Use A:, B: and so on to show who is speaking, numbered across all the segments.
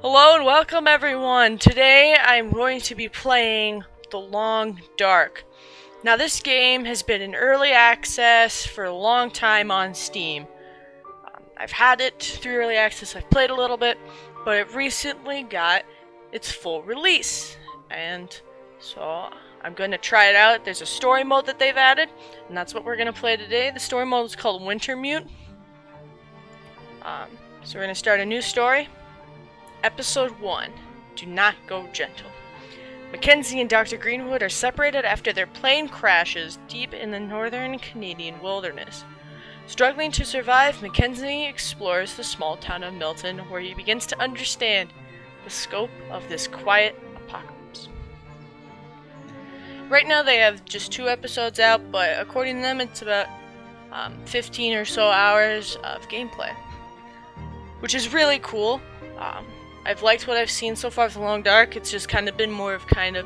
A: Hello and welcome everyone. Today I'm going to be playing The Long Dark. Now this game has been in early access for a long time on Steam. I've had it through early access, I've played a little bit, but it recently got its full release. And so I'm going to try it out. There's a story mode that they've added, and that's what we're going to play today. The story mode is called Wintermute. So we're going to start a new story. Episode 1, Do Not Go Gentle. Mackenzie and Dr. Greenwood are separated after their plane crashes deep in the northern Canadian wilderness. Struggling to survive, Mackenzie explores the small town of Milton, where he begins to understand the scope of this quiet apocalypse. Right now they have just 2 episodes out, but according to them it's about 15 or so hours of gameplay, which is really cool. I've liked what I've seen so far with The Long Dark. It's just kind of been more of kind of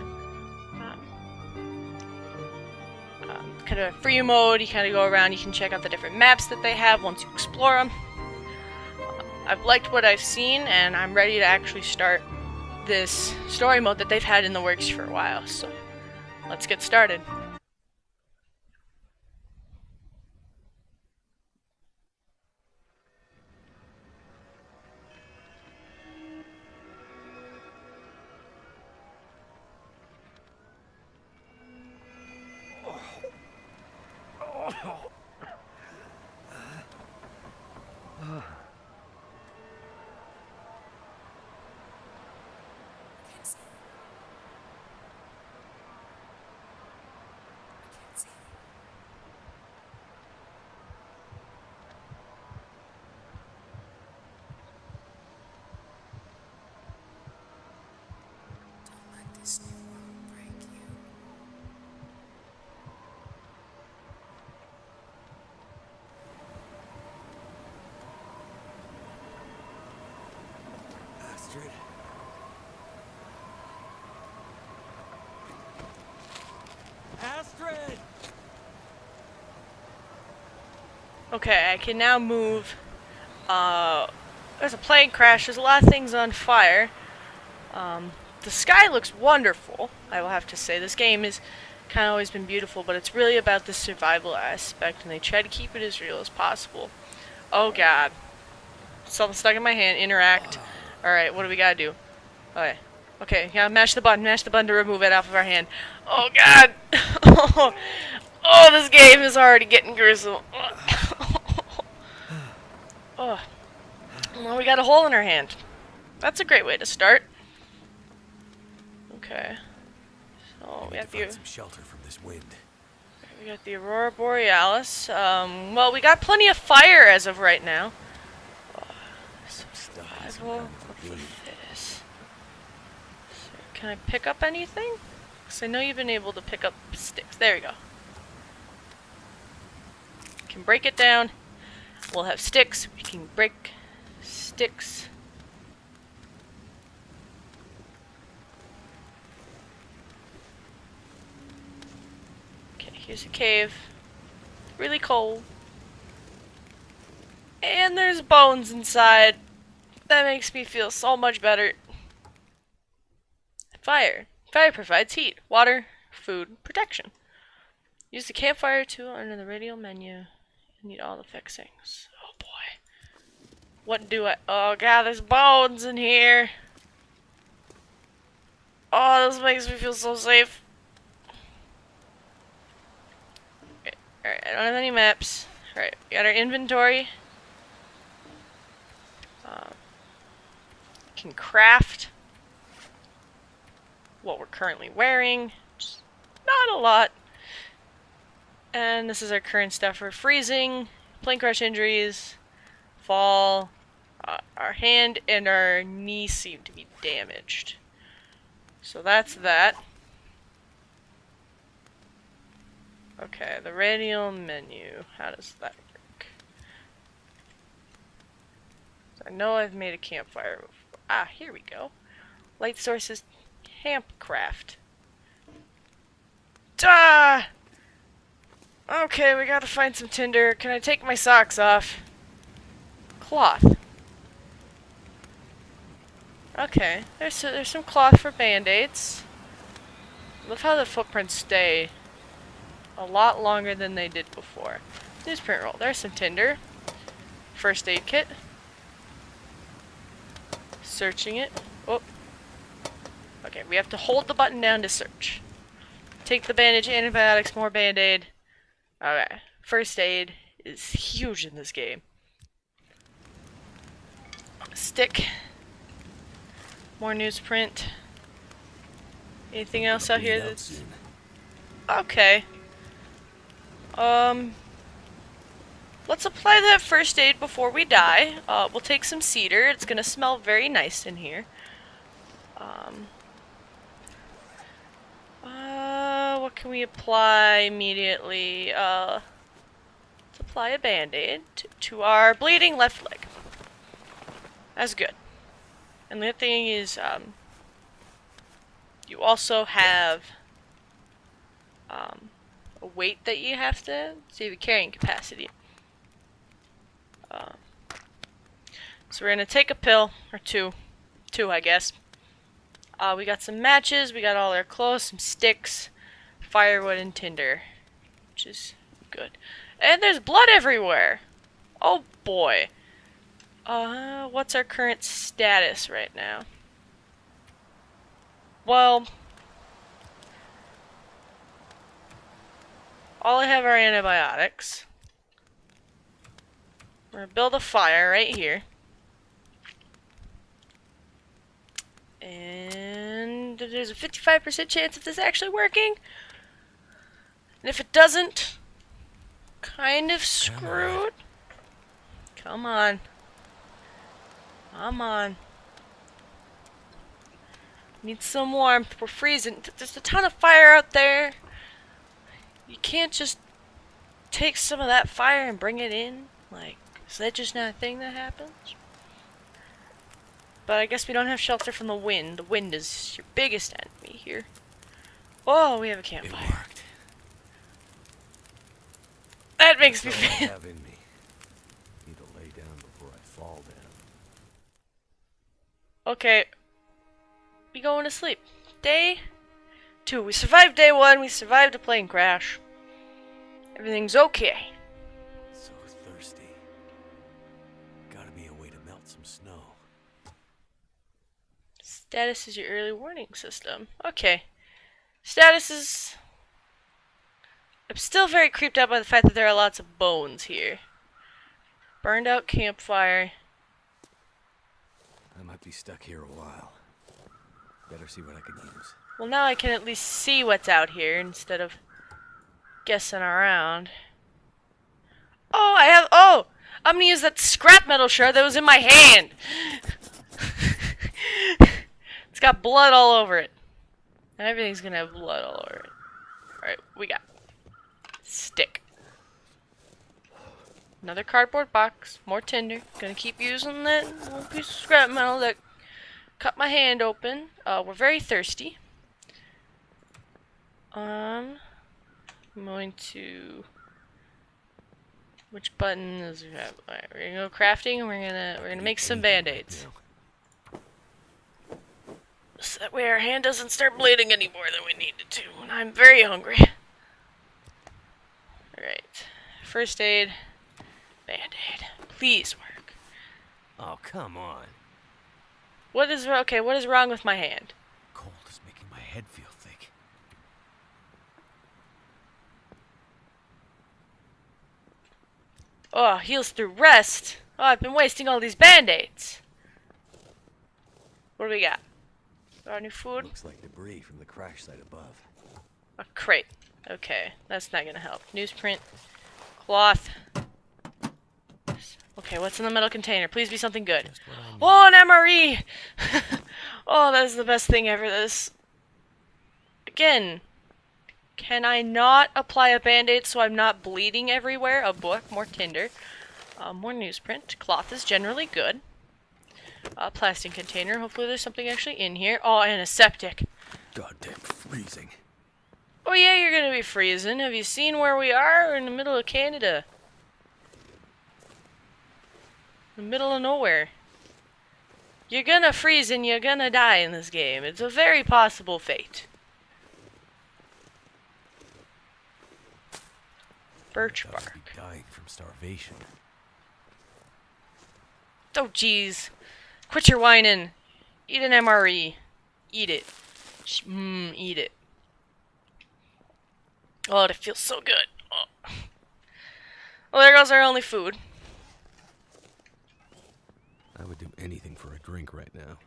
A: a free mode. You kind of go around, you can check out the different maps that they have once you explore them. I've liked what I've seen, and I'm ready to actually start this story mode that they've had in the works for a while. So let's get started.
B: This new world break you. Astrid. Astrid!
A: Okay, I can now move. There's a plane crash, there's a lot of things on fire. The sky looks wonderful, I will have to say. This game has kind of always been beautiful, but it's really about the survival aspect, and they try to keep it as real as possible. Oh god. Something stuck in my hand. Interact. Alright, what do we gotta do? Okay. Okay, yeah, mash the button to remove it off of our hand. Oh god! Oh, this game is already getting gruesome. Oh. Well, we got a hole in our hand. That's a great way to start. Okay. So we have
B: some shelter from this wind.
A: we got the Aurora Borealis. Well, we got plenty of fire as of right now. Survival of the fittest. So, can I pick up anything? Because I know you've been able to pick up sticks. There we go. Can break it down. We'll have sticks. We can break sticks. Here's a cave. Really cold. And there's bones inside. That makes me feel so much better. Fire. Fire provides heat, water, food, protection. Use the campfire tool under the radial menu. You need all the fixings. Oh boy. What do I... Oh god, there's bones in here. Oh, this makes me feel so safe. Alright, I don't have any maps. Alright, we got our inventory. Can craft what we're currently wearing. Just not a lot. And this is our current stuff. We're freezing, plane crash injuries, fall. Our hand and our knee seem to be damaged. So that's that. Okay, the radial menu. How does that work? I know I've made a campfire before. Ah, here we go. Light sources, campcraft. Ah! Okay, we gotta find some tinder. Can I take my socks off? Cloth. Okay, there's some cloth for band-aids. Love how the footprints stay a lot longer than they did before. Newsprint roll. There's some tinder. First aid kit. Searching it. Oh. Okay, we have to hold the button down to search. Take the bandage, antibiotics, more band-aid. Okay. First aid is huge in this game. Stick. More newsprint. Anything else out here that's... Okay. Let's apply that first aid before we die. We'll take some cedar. It's gonna smell very nice in here. What can we apply immediately? Let's apply a band-aid to our bleeding left leg. That's good. And the other thing is, you also have a weight that you have to save your carrying capacity. So we're gonna take a pill or two, I guess. We got some matches, we got all our clothes, some sticks, firewood, and tinder, which is good. And there's blood everywhere. Oh boy. What's our current status right now? Well, all I have are antibiotics. We're gonna build a fire right here. And there's a 55% chance of this actually working. And if it doesn't, kind of screwed. Come on. Come on. Need some warmth. We're freezing. There's a ton of fire out there. You can't just take some of that fire and bring it in. Like, is that just not a thing that happens? But I guess we don't have shelter from the wind. The wind is your biggest enemy here. Oh, we have a campfire.
B: It worked.
A: That makes me
B: That's all I
A: feel...
B: have in me. Need to lay down before I fall down.
A: Okay. We going to sleep. Day 2. We survived day 1. We survived a plane crash. Everything's okay.
B: So thirsty. Gotta be a way to melt some snow.
A: Status is your early warning system. Okay. Status is... I'm still very creeped out by the fact that there are lots of bones here. Burned out campfire.
B: I might be stuck here a while. Better see what I can use.
A: Well, now I can at least see what's out here instead of guessing around. Oh, I have... Oh! I'm gonna use that scrap metal shard that was in my hand! It's got blood all over it. And everything's gonna have blood all over it. Alright, we got stick. Another cardboard box. More tinder. Gonna keep using that little piece of scrap metal that cut my hand open. We're very thirsty. I'm going to... Which button is it? Alright, we're gonna go crafting and we're gonna make some band-aids. So that way our hand doesn't start bleeding any more than we need it to. And I'm very hungry. Alright. First aid. Band-aid. Please work.
B: Oh, come on.
A: What is wrong with my hand?
B: Cold is making my head feel thick.
A: Oh, heals through rest. Oh, I've been wasting all these band-aids. What do we got? Got any food?
B: Looks like debris from the crash site above.
A: A crate. Okay, that's not gonna help. Newsprint. Cloth. Okay, what's in the metal container? Please be something good. Oh, an MRE! Oh, that is the best thing ever. This... Again, can I not apply a band-aid so I'm not bleeding everywhere? A book, more tinder, more newsprint. Cloth is generally good. Plastic container. Hopefully there's something actually in here. Oh, and a septic.
B: Goddamn freezing.
A: Oh yeah, you're gonna be freezing. Have you seen where we are? We're in the middle of Canada. The middle of nowhere. You're gonna freeze and you're gonna die in this game. It's a very possible fate. Birch
B: Thought I'd
A: bark.
B: be dying from starvation.
A: Oh, jeez. Quit your whining. Eat an MRE. Eat it. Eat it. Oh, it feels so good. Oh. Well, there goes our only food.
B: I would do anything for a drink right now.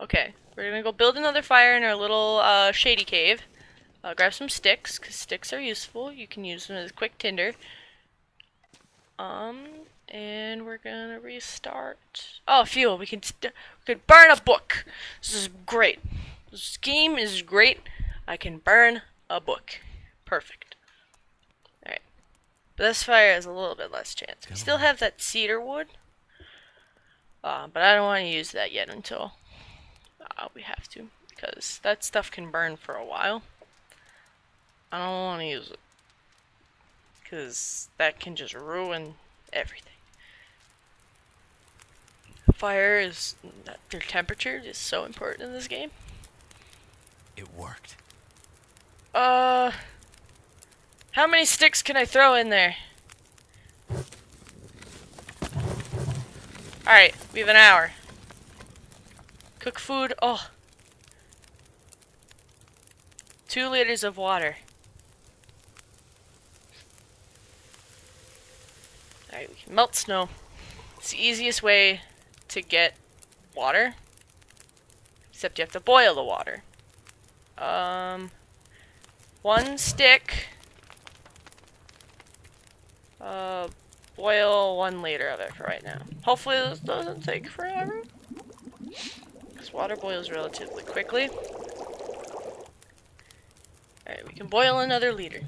A: Okay, we're gonna go build another fire in our little shady cave. Grab some sticks, because sticks are useful. You can use them as quick tinder. And we're gonna restart. Oh, fuel. We could burn a book. This is great. This game is great. I can burn a book. Perfect. Alright. But this fire has a little bit less chance. We still have that cedar wood. But I don't want to use that yet until we have to. Because that stuff can burn for a while. I don't want to use it. Because that can just ruin everything. Fire is, their temperature is so important in this game.
B: It worked.
A: How many sticks can I throw in there? Alright, we have an hour. Cook food, 2 liters of water. Alright, we can melt snow. It's the easiest way to get water. Except you have to boil the water. 1 stick. Boil 1 liter of it for right now. Hopefully this doesn't take forever. Because water boils relatively quickly. Alright, we can boil another liter.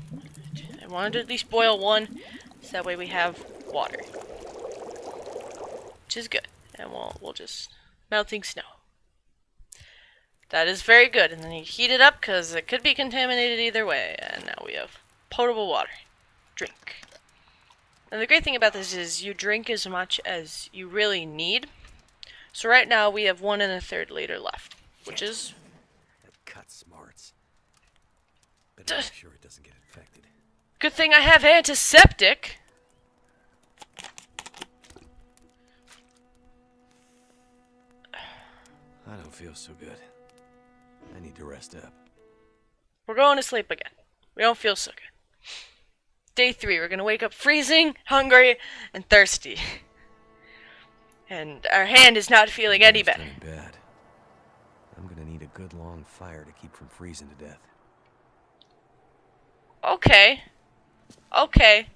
A: I wanted to at least boil 1, so that way we have water. Which is good. And we'll just melting snow. That is very good. And then you heat it up because it could be contaminated either way. And now we have potable water. Drink. And the great thing about this is you drink as much as you really need. So right now we have 1 1/3 liter left, which is
B: That cut smarts. Better make sure it doesn't get infected.
A: good thing I have antiseptic.
B: I don't feel so good. I need to rest up.
A: We're going to sleep again. We don't feel so good. Day 3, we're gonna wake up freezing, hungry, and thirsty. And our hand is not feeling any
B: It's
A: better.
B: turning bad. I'm gonna need a good long fire to keep from freezing to death.
A: Okay. Okay.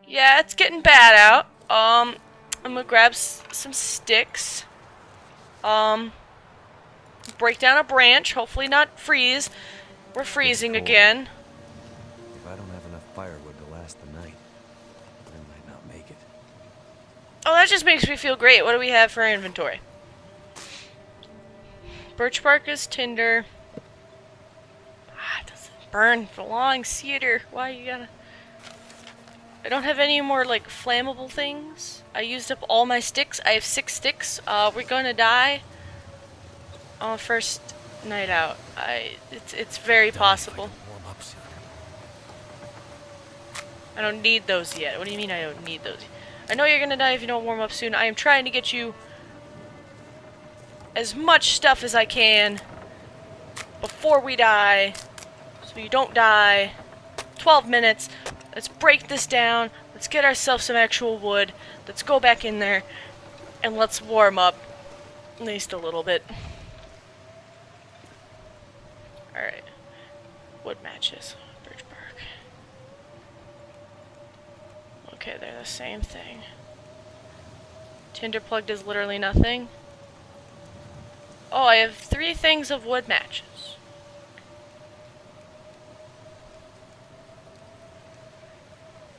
A: Yeah, it's getting bad out. I'm gonna grab some sticks. Break down a branch, hopefully not freeze. We're freezing
B: cold.
A: again.
B: If I don't have enough firewood to last the night, I might not make it.
A: Oh, that just makes me feel great. What do we have for our inventory? Birch bark is tinder. It doesn't burn for long. Cedar. Why you gotta... I don't have any more, like, flammable things. I used up all my sticks. I have 6 sticks. We're gonna die on first night out. It's very possible.
B: Warm up soon.
A: I don't need those yet. What do you mean I don't need those? I know you're gonna die if you don't warm up soon. I am trying to get you as much stuff as I can before we die, so you don't die. 12 minutes. Let's break this down. Let's get ourselves some actual wood. Let's go back in there and let's warm up at least a little bit. Alright. Wood matches. Birch bark. Okay, they're the same thing. Tinder plugged is literally nothing. Oh, I have 3 things of wood matches.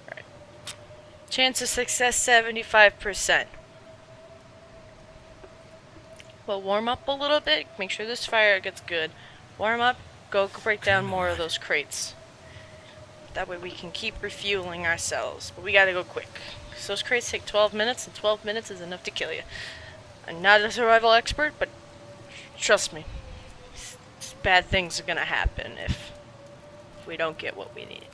A: Alright. Chance of success 75%. Well, warm up a little bit. Make sure this fire gets good. Warm up. Go break down more of those crates. That way we can keep refueling ourselves. But we gotta go quick. Because those crates take 12 minutes, and 12 minutes is enough to kill you. I'm not a survival expert, but trust me, bad things are gonna happen if we don't get what we need.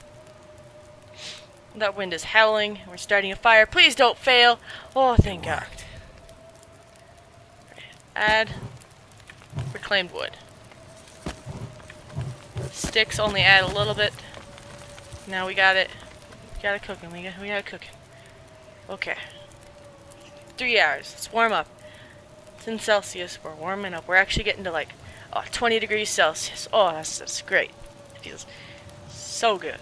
A: That wind is howling. We're starting a fire. Please don't fail. Oh, thank God. Add reclaimed wood. Sticks only add a little bit. Now we got it. We got it cooking. We got it cooking. Okay. 3 hours. Let's warm up. It's in Celsius. We're warming up. We're actually getting to like 20 degrees Celsius. Oh, that's great. It feels so good.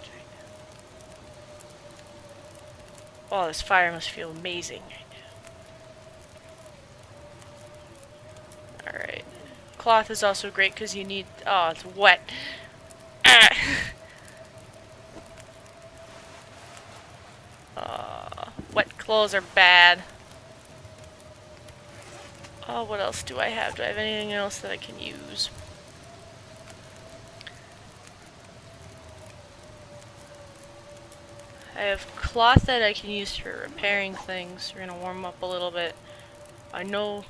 A: Oh, this fire must feel amazing right now. Alright. Cloth is also great because you need... Oh, it's wet. Wet clothes are bad. Oh, what else do I have? Do I have anything else that I can use? I have cloth that I can use for repairing things. We're gonna warm up a little bit. I know...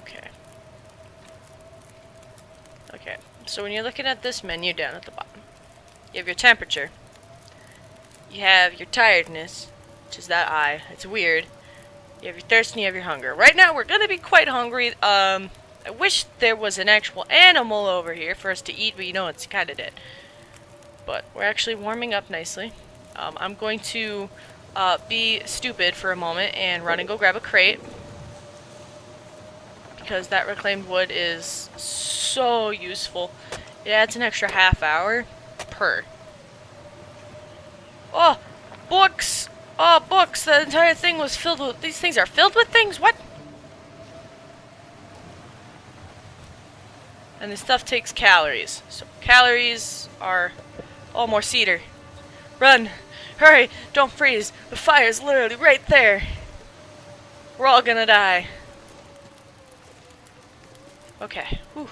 A: Okay. Okay, so when you're looking at this menu down at the bottom, you have your temperature. You have your tiredness, which is that eye. It's weird. You have your thirst and you have your hunger. Right now we're gonna be quite hungry. I wish there was an actual animal over here for us to eat, but you know it's kinda dead. But we're actually warming up nicely. I'm going to be stupid for a moment and run and go grab a crate. Because that reclaimed wood is so useful. It adds an extra half hour per. Oh, books! Oh, books! The entire thing was filled with... These things are filled with things? What? And this stuff takes calories. So calories are... Oh, more cedar. Run! Hurry! Don't freeze! The fire's literally right there! We're all gonna die. Okay. Whew.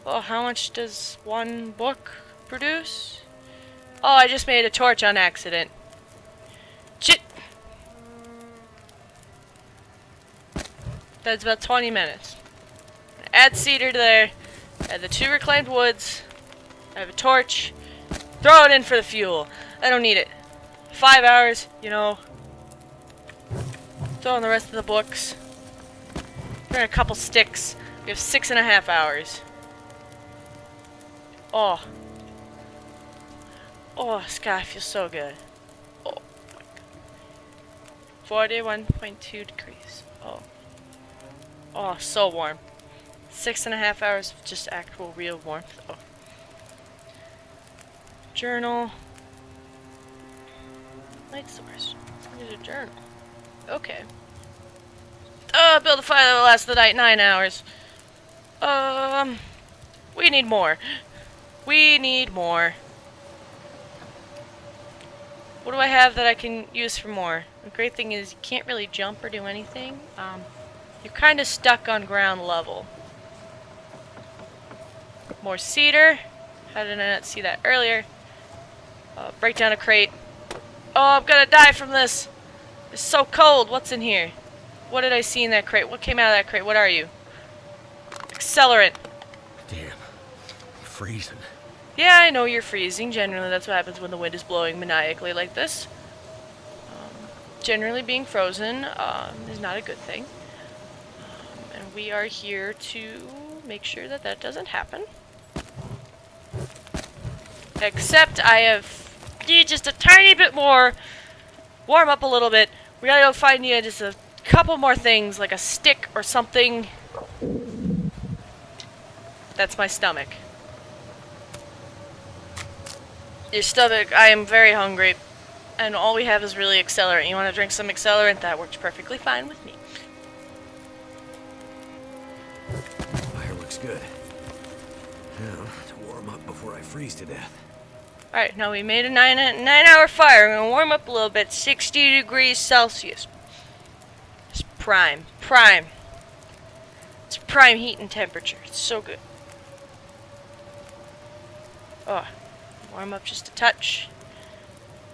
A: Well, how much does one book produce? Oh, I just made a torch on accident. Shit! That's about 20 minutes. Add cedar to there. Add the 2 reclaimed woods. I have a torch. Throw it in for the fuel. I don't need it. 5 hours, you know. Throw in the rest of the books. Throw in a couple sticks. We have 6.5 hours. Oh. Oh, sky feels so good. Oh my God. 41.2 degrees. Oh. Oh, so warm. 6.5 hours of just actual real warmth. Oh. Journal. Light source. There's a journal. Okay. Build a fire that will last the night 9 hours. We need more. We need more. What do I have that I can use for more? The great thing is you can't really jump or do anything. You're kind of stuck on ground level. More cedar. How did I not see that earlier? Break down a crate. Oh, I'm gonna die from this. It's so cold. What's in here? What did I see in that crate? What came out of that crate? What are you? Accelerant.
B: Damn. I'm freezing.
A: Yeah, I know you're freezing. Generally, that's what happens when the wind is blowing maniacally like this. Generally, being frozen is not a good thing. And we are here to make sure that that doesn't happen. Except I need just a tiny bit more. Warm up a little bit. We gotta go find you just a couple more things, like a stick or something. That's my stomach. Your stomach, I am very hungry. And all we have is really accelerant. You want to drink some accelerant? That works perfectly fine with me.
B: Fire looks good. Now, to warm up before I freeze to death.
A: Alright, now we made a 9-hour fire. We're going to warm up a little bit. 60 degrees Celsius. It's prime. Prime. It's prime heat and temperature. It's so good. Oh, warm up just a touch.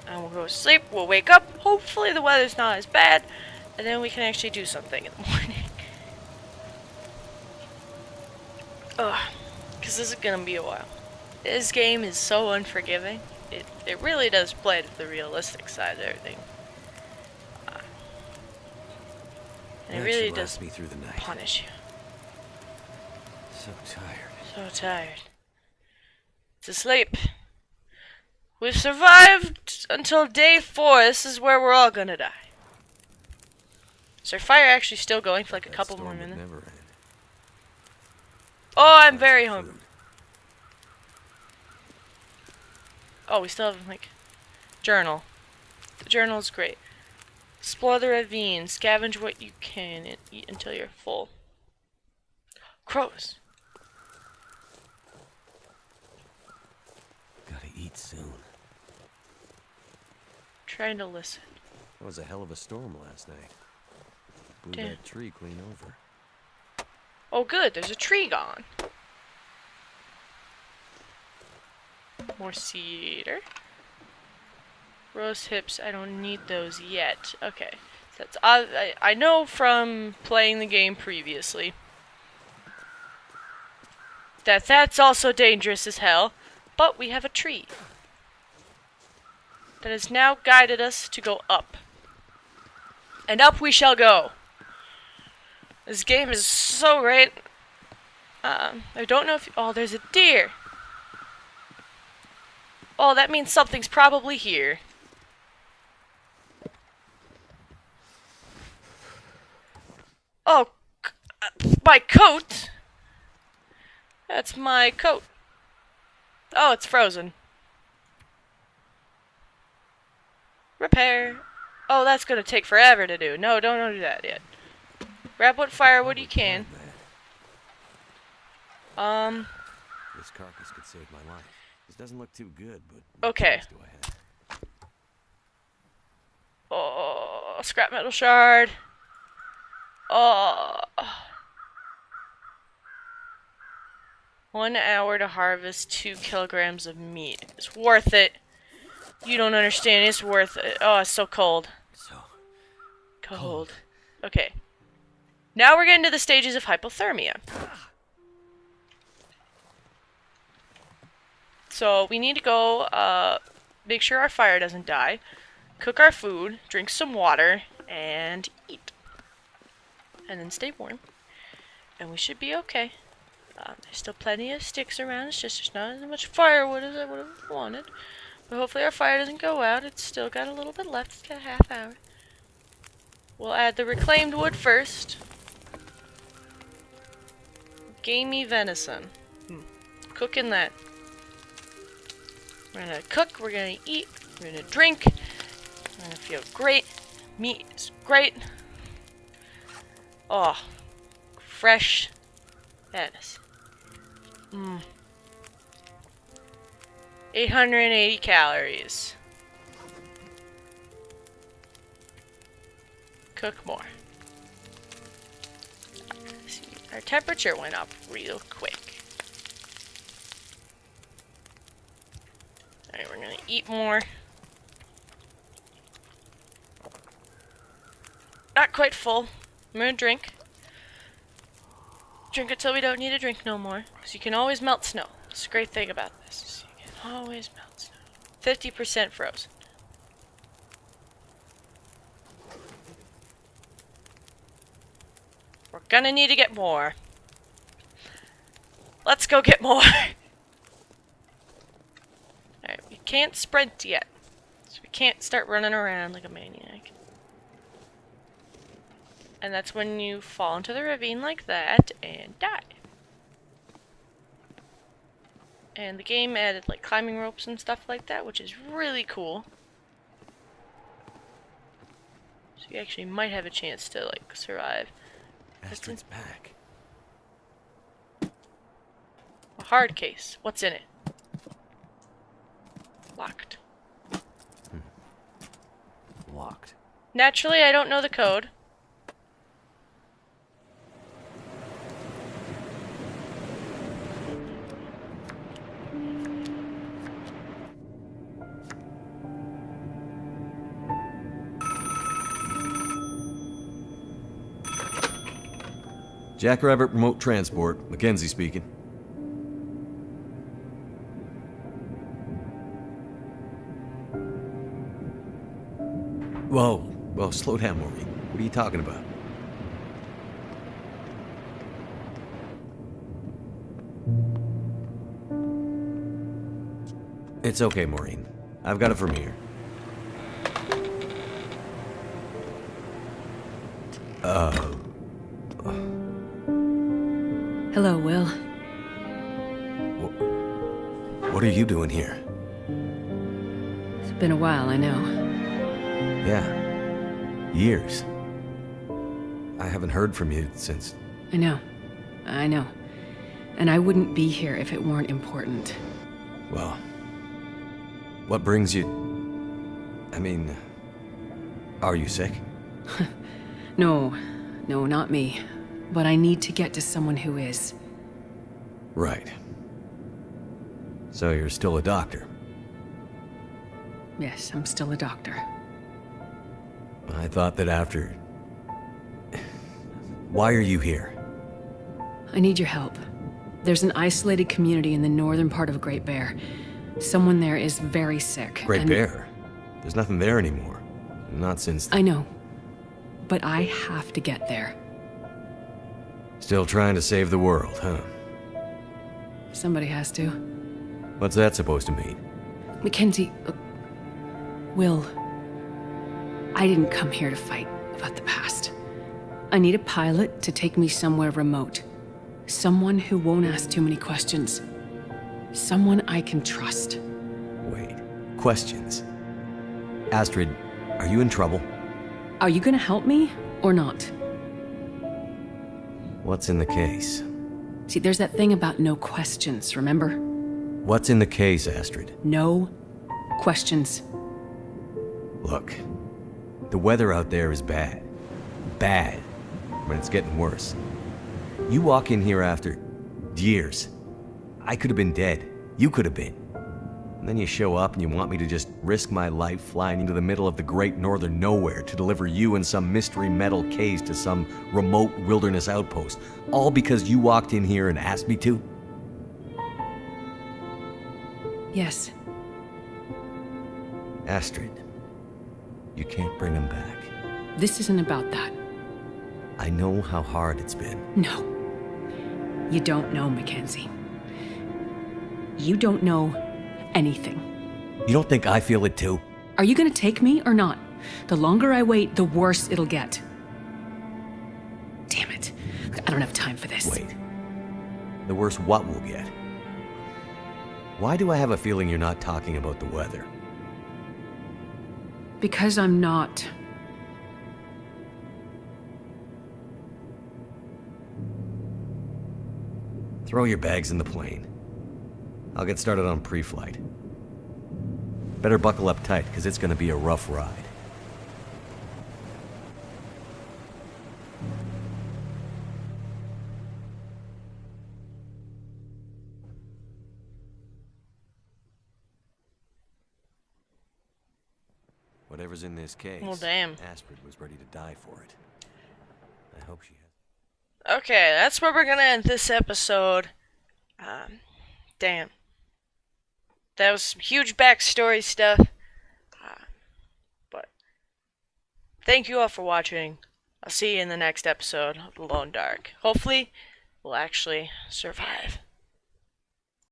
A: And we'll go to sleep. We'll wake up. Hopefully the weather's not as bad. And then we can actually do something in the morning. Ugh. Because this is gonna be a while. This game is so unforgiving. It really does play to the realistic side of everything. And it
B: That
A: really
B: should
A: does
B: last me through the night.
A: punish you.
B: So tired.
A: So tired. To sleep. We've survived until day 4. This is where we're all gonna die. Is our fire actually still going for like a
B: That
A: couple
B: storm
A: more
B: would
A: minutes?
B: never end.
A: Oh, I'm
B: Find
A: very
B: some
A: hungry.
B: food.
A: Oh, we still have like journal. The journal's great. Explore the ravine. Scavenge what you can and eat until you're full. Crows.
B: Gotta eat soon.
A: Trying to listen.
B: That was a hell of a storm last night. Blew
A: Damn.
B: that tree clean over.
A: Oh, good. There's a tree gone. More cedar. Rose hips. I don't need those yet. Okay. That's I know from playing the game previously that that's also dangerous as hell. But we have a tree that has now guided us to go up. And up we shall go. This game is so great. I don't know if... Oh, there's a deer. Oh, that means something's probably here. Oh, my coat. That's my coat. Oh, it's frozen. Repair. Oh, that's gonna take forever to do. No, don't do that yet. Grab what firewood you can.
B: This carcass could save my life. This doesn't look too good, but what
A: Okay.
B: choice do I have?
A: Oh, scrap metal shard. Oh. 1 hour to harvest 2 kilograms of meat. It's worth it. You don't understand. It's worth it. Oh, it's so cold.
B: So
A: Cold. Okay. Now we're getting to the stages of hypothermia. So we need to go make sure our fire doesn't die, cook our food, drink some water, and eat. And then stay warm. And we should be okay. There's still plenty of sticks around. It's just there's not as much firewood as I would have wanted. But hopefully our fire doesn't go out. It's still got a little bit left. It's got a half hour. We'll add the reclaimed wood first. Gamey venison. Cooking that. We're gonna cook, we're gonna eat, we're gonna drink. We're gonna feel great. Meat is great. Oh, fresh venison. 880 calories. Cook more. See, our temperature went up real quick. Alright, we're gonna eat more. Not quite full. I'm gonna drink. Drink until we don't need to drink no more. Because you can always melt snow. That's the great thing about this. Is you can always melt snow. 50% frozen. We're gonna need to get more. Let's go get more. Alright, we can't sprint yet. So we can't start running around like a maniac. And that's when you fall into the ravine like that and die. And the game added like climbing ropes and stuff like that, which is really cool. So you actually might have a chance to like survive.
B: Astrid's pack.
A: A hard case. What's in it? Locked.
B: Locked.
A: Naturally, I don't know the code.
B: Jackrabbit Remote Transport, Mackenzie speaking. Whoa, slow down, Maureen. What are you talking about? It's okay, Maureen. I've got it from here.
C: Hello, Will.
B: What are you doing here?
C: It's been a while, I know.
B: Yeah. Years. I haven't heard from you since...
C: I know. And I wouldn't be here if it weren't important.
B: Well... What brings you... I mean... Are you sick?
C: No, not me. But I need to get to someone who is.
B: Right. So you're still a doctor?
C: Yes, I'm still a doctor.
B: I thought that after... Why are you here?
C: I need your help. There's an isolated community in the northern part of Great Bear. Someone there is very sick.
B: Great Bear? There's nothing there anymore. Not since...
C: I know. But I have to get there.
B: Still trying to save the world, huh?
C: Somebody has to.
B: What's that supposed to mean?
C: Mackenzie... Will... I didn't come here to fight about the past. I need a pilot to take me somewhere remote. Someone who won't ask too many questions. Someone I can trust.
B: Wait. Questions? Astrid, are you in trouble?
C: Are you gonna help me, or not?
B: What's in the case?
C: See, there's that thing about no questions, remember?
B: What's in the case, Astrid?
C: No questions.
B: Look, the weather out there is bad. Bad. But it's getting worse. You walk in here after years. I could have been dead. You could have been. And then you show up and you want me to just risk my life flying into the middle of the great northern nowhere to deliver you in some mystery metal case to some remote wilderness outpost. All because you walked in here and asked me to?
C: Yes.
B: Astrid, you can't bring him back.
C: This isn't about that.
B: I know how hard it's been.
C: No. You don't know, Mackenzie. You don't know anything.
B: You don't think I feel it too?
C: Are you gonna take me or not? The longer I wait, the worse it'll get. Damn it. I don't have time for this.
B: Wait. The worse what will get? Why do I have a feeling you're not talking about the weather?
C: Because I'm not.
B: Throw your bags in the plane. I'll get started on pre-flight. Better buckle up tight, because it's going to be a rough ride. Whatever's in this case,
A: Well, damn.
B: Astrid was ready to die for it. I hope she has.
A: Okay, that's where we're gonna end this episode. Damn. That was some huge backstory stuff. But thank you all for watching. I'll see you in the next episode of The Lone Dark. Hopefully, we'll actually survive.